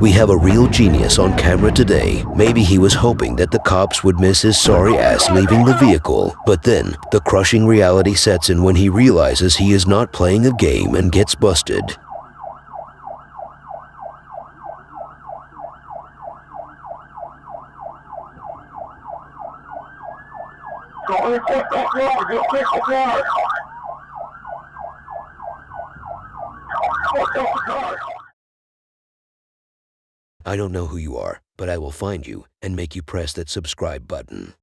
We have a real genius on camera today. Maybe he was hoping that the cops would miss his sorry ass leaving the vehicle. But then, the crushing reality sets in when he realizes he is not playing a game and gets busted. I don't know who you are, but I will find you and make you press that subscribe button.